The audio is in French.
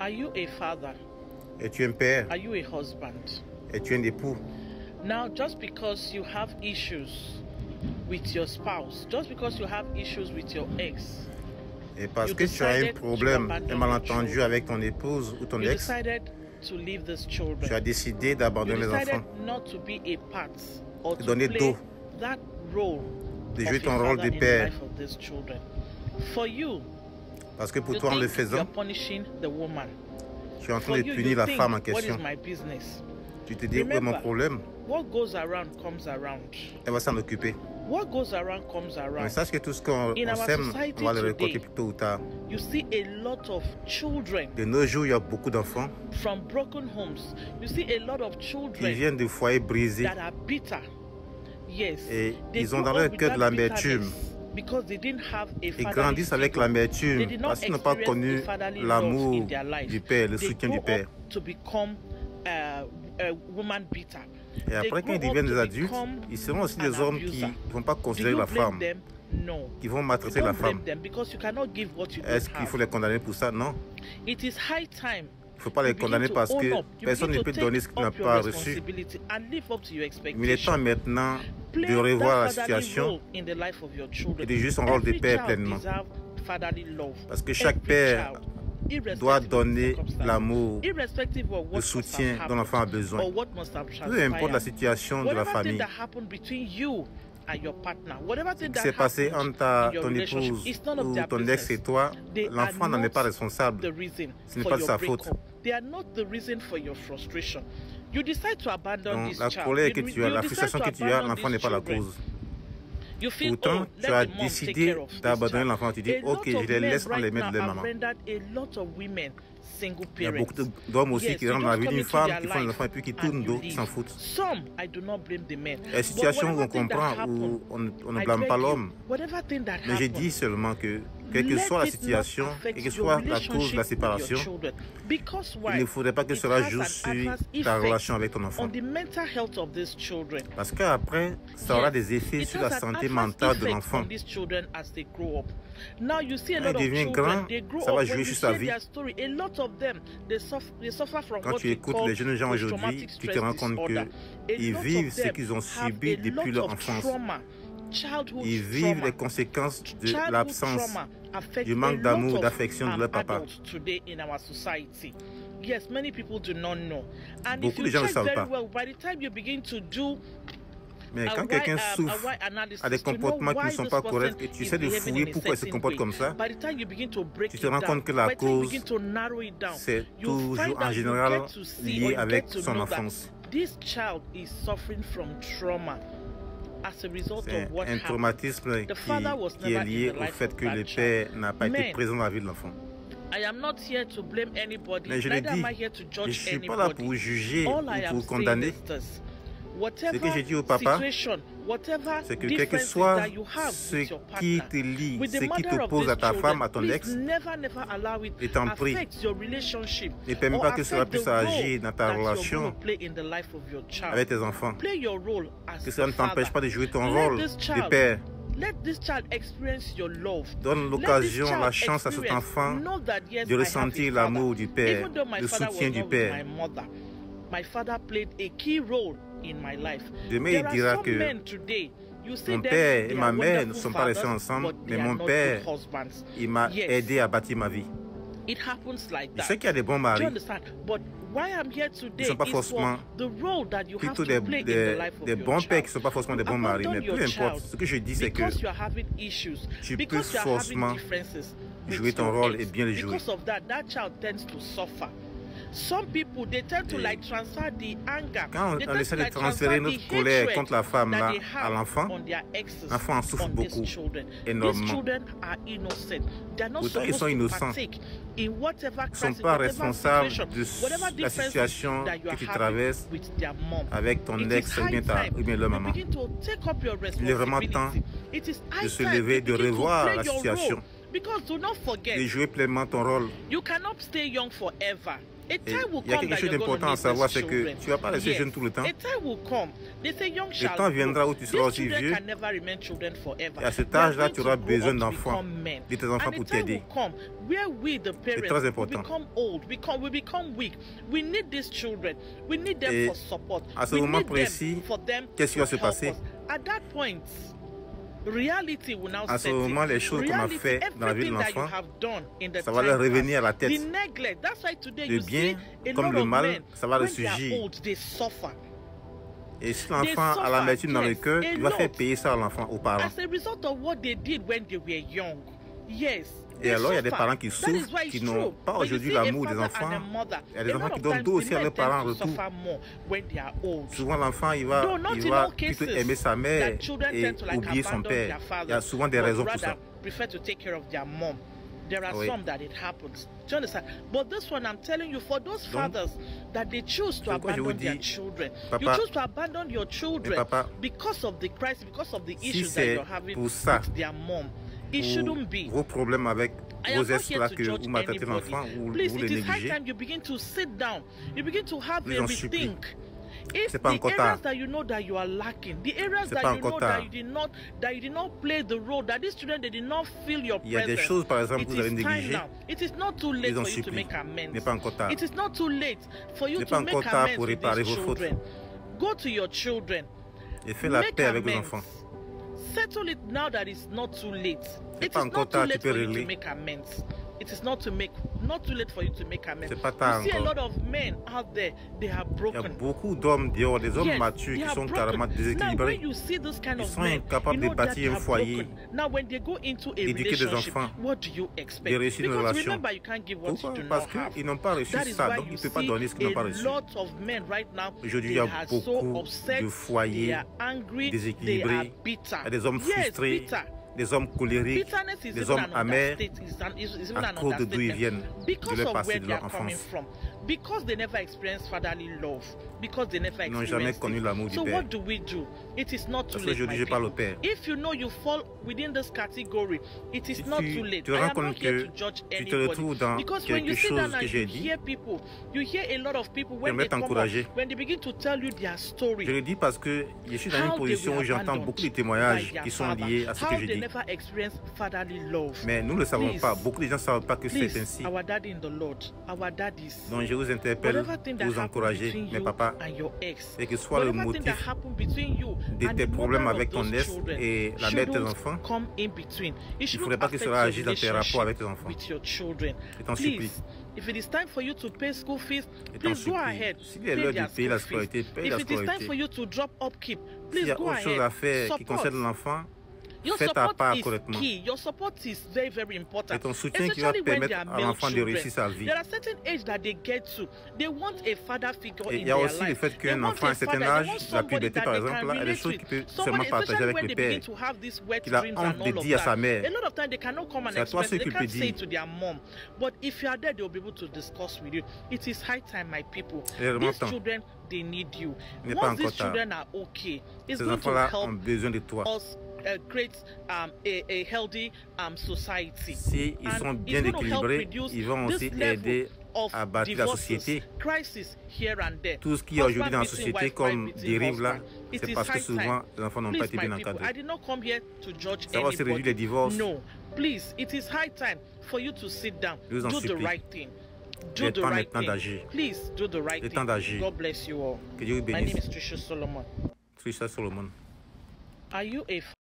Are you a father? Es-tu un père? Are you a husband? Es-tu un époux? Now, just because you have issues with your spouse, just because you have issues with your ex, Et parce que tu as un problème, un malentendu avec ton épouse ou ton you ex, decided to leave these tu children. as décidé You d'abandonner les decided enfants, not to be a part or de to donner play dos, that role de of jouer a ton rôle father de in the père. life of these children. For you, Parce que pour you toi, en le think faisant, you're punishing the woman. tu es en train For de you, punir you la think, femme en what is question. my business? Tu te dis, où est mon Remember, problème? what goes around comes around. Elle va s'en occuper. What goes around comes Mais around. sache que tout ce qu'on In our sème, society on va le today, récolter plus tôt ou tard. You see a lot of children De nos jours, il y a beaucoup d'enfants from broken homes. You see a lot of qui children viennent de foyers brisés that are bitter. Yes. et They ils ont grow dans leur up with cœur that de l'amertume. bitterness because they didn't have a Ils fatherly grandissent avec figure. They l'amertume did not parce qu'ils n'ont pas experience connu a fatherly love l'amour in their life. du père, le They soutien du grow père. up to become a woman beater. Et après, quand ils deviennent des adultes, ils seront aussi des hommes qui ne vont pas Do considérer you la blame femme, them? No. qui vont You maltraiter la don't blame femme. them because you cannot give what you Est-ce don't qu'il faut have. les condamner pour ça? Non. It is high time. Il ne faut pas les You begin condamner to parce own que up. You personne begin ne to peut donner ce take qu'il n'a up your pas reçu. responsibility and live up to your Mais il est temps expectations. maintenant Play de revoir la that fatherly situation role in the life of your children. et de jouer son rôle de Every père child pleinement. deserves fatherly love. Parce que chaque Every père child, irrespective doit of the donner circumstances, l'amour, irrespective of what le must soutien have dont l'enfant a happened besoin. or what must have Peu importe la transpired. situation de la Whatever thing famille, that happened between you and your partner, whatever ce thing qui that s'est passé happened entre in your ton relationship, épouse it's none of ou their ton ex et business. toi, They l'enfant are n'en est pas not responsable. the reason Ce n'est for pas de your sa faute. breakup. They are not the reason for your frustration. You decide to abandon Donc this la child. colère que You tu as, la decide frustration to que tu as, abandon l'enfant n'est these pas la children. cause. You feel, Pourtant, oh, tu let as the mom take décidé care of this d'abandonner child. l'enfant. Tu dis, A lot ok, je of les men laisse en les right mains now de leur have maman. rendered a lot of women single Il y a parents. beaucoup d'hommes aussi Yes, qui you rentrent dans la just vie come d'une into femme, their qui font life l'enfant et puis qui and tournent you dos, qui leave. s'en foutent. Some, I do not blame the men. Il y a des situations où on But whatever thing that comprend, happened, où on ne I blâme beg pas you, l'homme. whatever thing that Mais j'ai happened, dit seulement que, quelle que let soit la it not situation, affect quelle que your soit la cause de la relationship with your séparation, children. Because why? il ne faudrait pas que It cela has joue an sur adverse ta effect relation avec ton enfant. on the mental health of these children. Parce qu'après, ça aura Yes, des effets it sur has la an santé adverse mentale de effect l'enfant. on these children as they grow up. Now you see a Quand lot il of devient children, grand, they grow ça va up, jouer when you sur sa hear vie. their story, a lot of them, they suffer from Quand what tu we écoutes call les jeunes gens aujourd'hui, post-traumatic tu te stress rends compte disorder. qu'ils A lot vivent of ce them qu'ils ont have subi a depuis lot leur of enfance. trauma, childhood Ils vivent trauma. les conséquences de Childhood l'absence trauma affects du manque a d'amour, lot of d'affection de leur papa. adults today in our society. Yes, many people do not know. And if Beaucoup you de gens ne check savent very pas. well, by the time you begin to do Mais a quand why- quelqu'un a souffre why analysis à des to know comportements qui why ne sont this pas person corrects et tu is essaies de behaving fouiller in a pourquoi il se certain comporte way, comme ça, by the time you begin to break tu it te rends down, compte que la by the time you cause, begin to narrow it down, c'est you toujours find en that you général get to see or lié you avec get to son know that enfance. this child is suffering from trauma as a result C'est of what un happened. traumatisme The father was qui est never lié in the au life fait of que that le child. père n'a pas été Men, présent dans la vie de l'enfant. I am not here to blame anybody. Mais je l'ai Neither dit, am I here to je ne judge suis pas là anybody. pour juger All I ou am pour saying condamner. is this. Ce Whatever que j'ai dit au papa, situation, whatever c'est que quel que differences soit that you have ce with your qui partner, te lie, with the ce qui mother of t'oppose à these ta children, femme, à ton please ex, never allow it je t'en prie, affect your relationship ne permets or pas que cela affect the puisse role agir dans ta that you're relation going to play in the life of your child. avec tes enfants. Play your role as Que cela a ne t'empêche father. pas de jouer ton Let rôle this de child- père. Let this child experience your love. Donne Let l'occasion, this child la chance à cet experience, enfant know that, yes, de I have ressentir a father. l'amour du père, Even though my le father soutien was du not with père. my mother, my father played a key role in my life. Demain, There il are dira some que men today, you see mon them, père et they ma are mère ne wonderful sont pas restés fathers, ensemble, but mais they are mon not père, good husbands. il m'a Yes. aidé à bâtir ma vie. It happens like Je that. sais qu'il y a des bons Do you maris, understand? But why I'm here Ils today sont pas is forcément for the role that you have plutôt to play in the life of des your bons pères qui child. ne sont pas forcément des bons maris, mais Abandon peu your importe. child Ce que je dis, c'est que because you are having issues, tu because peux you are having forcément differences with jouer ton your rôle ex. et bien le jouer. Because of that, that child tends to suffer. Some people, they tend to Et like transfer the anger. quand They on tend essaie to de like transférer transfer notre the colère hatred contre la femme that là, they à have l'enfant, on their exes, l'enfant en souffre on beaucoup, these children. énormément. These children are innocent. They are not Pourtant, ils supposed sont to innocents. partake in whatever Ils ne sont crisis, pas whatever responsables situation, de whatever la differences situation that you que are tu having traverses with their mom. avec ton It ex is ou high bien, time ou bien leur you maman. begin to take up your Il est vraiment responsibility. temps It is high de se time lever, you de begin to revoir play la your situation, role. Because do not forget, de jouer pleinement ton rôle. you cannot stay young forever. A time will Il y a come quelque that chose you're going to d'important à need savoir, these c'est que children. tu ne vas pas rester Yes. jeune tout le temps. A time will come. They say young Le shall temps viendra grow. où tu seras These aussi children vieux. can never remain children forever. Et à cet They are âge-là, going tu to auras grow besoin up to d'enfants, become men. de tes enfants And pour the time t'aider. will come where we, the très parents, will important. become old, we become weak. We need these children. We need them Et for support. à ce We moment need précis, them for them qu'est-ce qui va to se help passer? us. At that point, reality will now À ce set in. moment, les choses qu'on a Reality, fait dans la vie de everything that you l'enfant, have done in the ça va time leur revenir à la past, tête. the neglect. That's why today Le you bien see a comme lot le of mal, men, ça va when they are ressurgir. old, they suffer. Et si l'enfant a l'amertume dans le yes, cœur, a il va faire lot. payer ça à l'enfant, aux parents. As a result of what they did when they were young. Yes. Et alors, il y a des suffer. parents qui That is souffrent, why qui it's n'ont true. pas When you aujourd'hui see a l'amour des father and enfants. a mother, Il y a des a enfants lot qui of donnent times dos aussi the à leurs men tend parents en to retour. suffer more when they are old. Souvent, l'enfant, il Though va not in plutôt all cases aimer sa mère that children et tend to like oublier son abandon père. their Il y father, a souvent des but raisons pour rather ça. prefer to take care of their mom. There are Oui. some that it happens. Do you understand? But this one, I'm telling you, for those Donc, fathers that they choose to c'est pourquoi je vous abandon their dis, children, papa, you choose to abandon your children papa, because of the crisis, because of the si issues that c'est you're having pour ça, with their mom. It shouldn't be. Vos problèmes avec I vos am not ex here là to que judge vous maltraitez anybody. l'enfant ou Please, vous it les is high négligez. time you begin to sit down. You begin to have Oui, a j'en supplie. rethink. If C'est pas the encore areas tard. that you know that you are lacking, the areas C'est that pas you know encore that tard. you did not play the role, that these children they did not feel your Il y a des presence. choses, par exemple, It que vous avez is time négligées. now. It is not too late Ils en for you to supplie. make Ce amends. n'est pas encore tard. It is not too late for you Ce n'est to pas make encore tard amends pour with réparer these vos fautes. children. Go to your children. Et fais la Make paix avec vos amends. enfants. Settle it now that it's not too late. C'est It pas is encore not too tard, tu late peux for you to régler. make amends. It is not too late for you to make amends. C'est pas tard You see a encore. lot of men out there, they are Il y a broken. beaucoup d'hommes dehors, des hommes Yes, matures they qui are sont broken. carrément Now, déséquilibrés. when you see this kind Ils of sont men, incapables you de know bâtir that un they are foyer, broken. Now, when they go into a d'éduquer des relationship, enfants, what do you expect? de réussir une Because relation. remember, you can't give what Pourquoi? you do Parce not have. qu'ils n'ont pas reçu That is ça, why donc you ils ne peuvent pas see donner ce qu'ils n'ont pas a reçu. lot of men right now, Aujourd'hui, il they y a are so beaucoup upset, de foyers they are angry, they are déséquilibrés. bitter. Il y a des hommes Yes, frustrés, bitter. des hommes colériques, Bitterness is des even hommes an amers understatement. Is even à an cause de d'où ils understatement. viennent, de Because leur of passé, where de they are leur coming enfance. from. Because they never experienced fatherly love. Because they never Ils n'ont experienced jamais connu it. l'amour du So père. what do we do? It is not too Parce late, qu'aujourd'hui, my je parle au people. père. If you know you fall within this category, it is Si not tu too late. te I rends am compte not here que to judge tu te anybody. retrouves dans Because when you quelque sit down chose and que you j'ai dit, hear people, you hear a lot of people when j'aimerais they come t'encourager. up, when they begin to tell you their story. Je le dis parce que je suis dans How une they position were où j'entends abandoned beaucoup de by témoignages their qui sont father. liés à ce How que je they dis. never experienced fatherly love. Mais nous ne le savons Please. pas. Beaucoup de gens ne savent pas que c'est Please, ainsi. our daddy in the Lord, our daddies. Donc je vous interpelle, Whatever thing that vous happened encourager, between mes you papas, and your ex, et que soit le whatever thing that motif happened between you de and tes the problèmes mother avec of ton those ex children et la mère de tes shouldn't enfants, come in between. It il ne shouldn't faudrait pas que affect cela your agisse dans tes rapports avec tes relationship enfants. with your children. Je t'en supplie. Please, if it is time for you to pay school fees, Je t'en please go supplie. ahead. S'il est Pay l'heure their de payer la school fees. scolarité, paye If la it is time scolarité. for you to drop upkeep, S'il please y a go autre chose ahead. à faire qui Support. concerne l'enfant, Your fais ta support part is correctement. key. Your support is very, very important. C'est ton soutien qui va Especially when permettre they are à male l'enfant de children. réussir sa vie. There are certain age that they get to. They want a father figure Et in il y a their aussi le life. fait They qu'un want enfant à a un certain father. They âge, want la somebody puberté that par they exemple, can là, il y a des relate choses with. qu'il peut Somebody, seulement partager especially avec when le they père. begin to have this wet Qu'il a dreams honte and de all of dire à sa that. mère. A lot of time they cannot come and C'est à toi express ce it. They qu'il peut can't say dire. it to their mom. But if you are there, they will be able to discuss with you. It is high time, my people. Il est vraiment These temps. children, they need you. Il n'est pas Once encore these tard. children are okay, it's Ces going to enfants-là ont help besoin de toi. us create a healthy society. Si ils And sont it's bien going to help équilibrés, reduce ils vont this aussi level aider of à bâtir la divorces, société. crisis here and there. Tout ce qu'il y a aujourd'hui dans la Husband société beating wife, comme wife beating dérive là, husband. It c'est is parce que high souvent time. les enfants n'ont pas Please, été my bien people, encadrés. I did not come here to judge Ça va aussi réduire les anybody. divorces. No, please, it is high time for you to sit down, Je vous en do the supplie. right thing. Il Do est the temps right maintenant thing. d'agir. Please do the right Il est temps thing. d'agir. God bless you all. Que Dieu vous My name bénisse. is Trisha Solomon. Trisha Solomon. Are you a